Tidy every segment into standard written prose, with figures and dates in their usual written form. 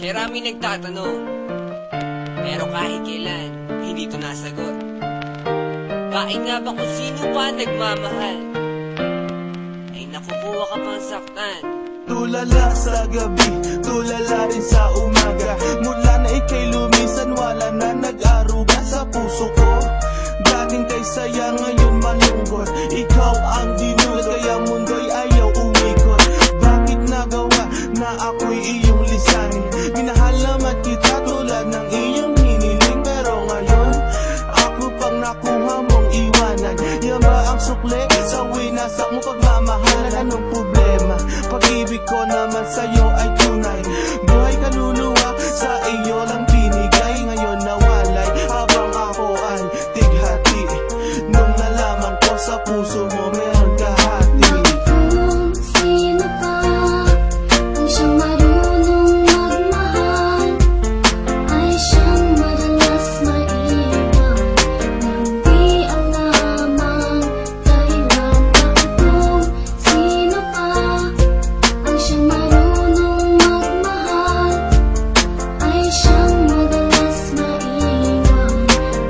Maraming nagtatanong, pero kahit kailan, hindi ito nasagot. Bakit nga ba kung sino pa nagmamahal, ay nakukuha ka pang saktan? Tulala sa gabi, tulala rin sa umaga. Mula na ika'y lumisan, wala na nag-aruga sa puso ko. Dating kay saya, ngayon malungkot. Ikaw ang dinulot, kaya mundo'y ayaw umikot. Bakit nagawa na ako'y iyong lisanin? Minahal naman kita tulad ng iyong hiniling, pero ngayon ako pang nakuha mong iwanan. Yan ba ang sukli sa winasak mo pagmamahalan? Anong problema? Pag-ibig ko naman sa'yo ay tunay. Buhay kaluluwa sa iyo lang binigay. Ngayon nawalay habang ako ay tighati. Nung nalaman ko sa puso mo meron kahati. Kung sino pa ang siyang marunong magmahal, ay siyang madalas maiwan nang di alam ang dahilan. Kung sino pa ang siyang marunong magmahal, ay siyang madalas maiwan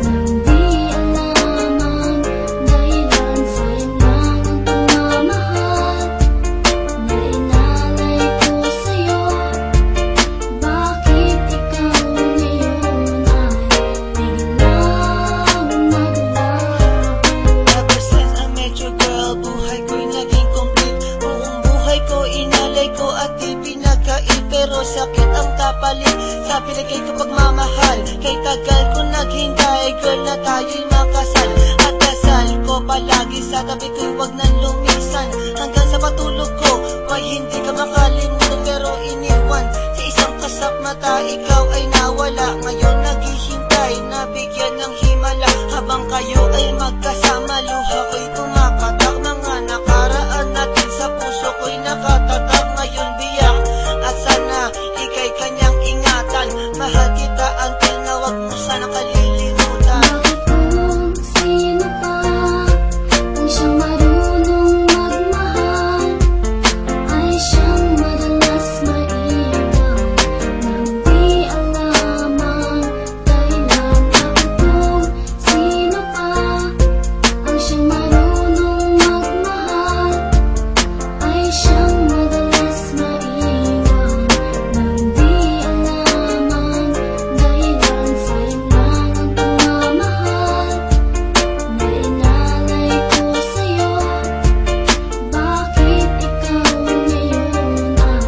nang di alam ang dahilan. Sayang lang ang pagmamahal na inalay ko sa'yo. Bakit ikaw ngayon ay biglang naglaho? Ever since I met you, girl, buhay ko'y naging complete. Buong buhay ko, inalay ko at di pinagkait. Pero sakit ang kapalit sa pinagay ko pagmamahal. Kay tagal ko naghintay, girl, na tayo'y makasal. At dasal ko palagi sa tabi ko'y wag nang lumisan. Hanggang sa matulog ko, may hindi ka makalimutan. Pero iniwan sa isang kasap mata, ikaw ay nawala. Ngayon naghihintay, nabigyan ng himala. Habang kayo ay magkasama, luha ko'y tumapatak. Mga nakaraan natin sa puso ko'y nakatatak. Ngayon biyak at sana ika'y kanyang ingatan. Mahal kita until na wag mo sana kalilimutan. Kung sino pa ang siyang marunong magmahal, ay siyang madalas maiwan nang di alam ang dahilan. Kung sino pa ang siyang marunong magmahal, ay siyang madalas maiwan nang di alam ang dahilan. Sayang lang ang pagmamahal na inalay ko sa'yo. Bakit ikaw ngayon ay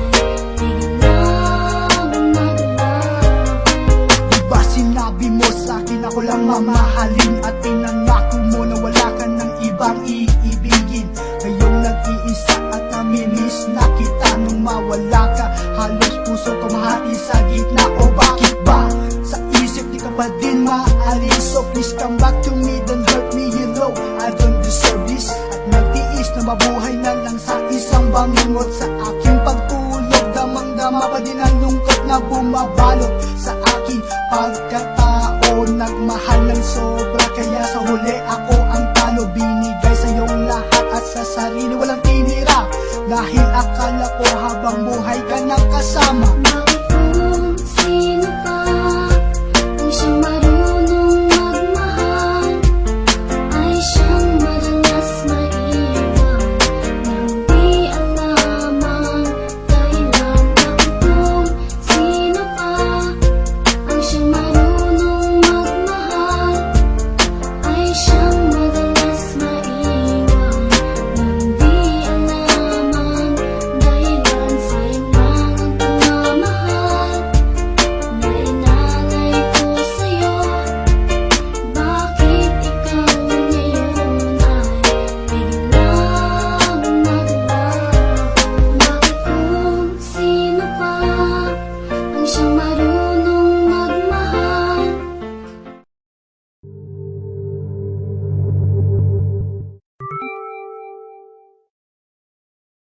biglang naglaho? Diba sinabi mo sa'kin ako lang mamahalin, at pinangako mo na wala ka ng ibang iibigin. Ngayong nag-iisa at namimiss na kita. Nung mawala ka, halos puso ko mahati sa gitna. O bakit ba? Sa isip di ka pa din maalis. So please come back to me, don't hurt me, you know I don't deserve this. At nagtiis na mabuhay na lang sa isang bangungot. Sa aking pagtulog, damang-dama pa din ang lungkot na bumabalot sa aking pagkatao. Nagmahal ng sobra, kaya sa huli ako ang talo. Binigay sa iyong lahat at sa sarili walang tinira, dahil akala ko habang buhay ka nang kasama.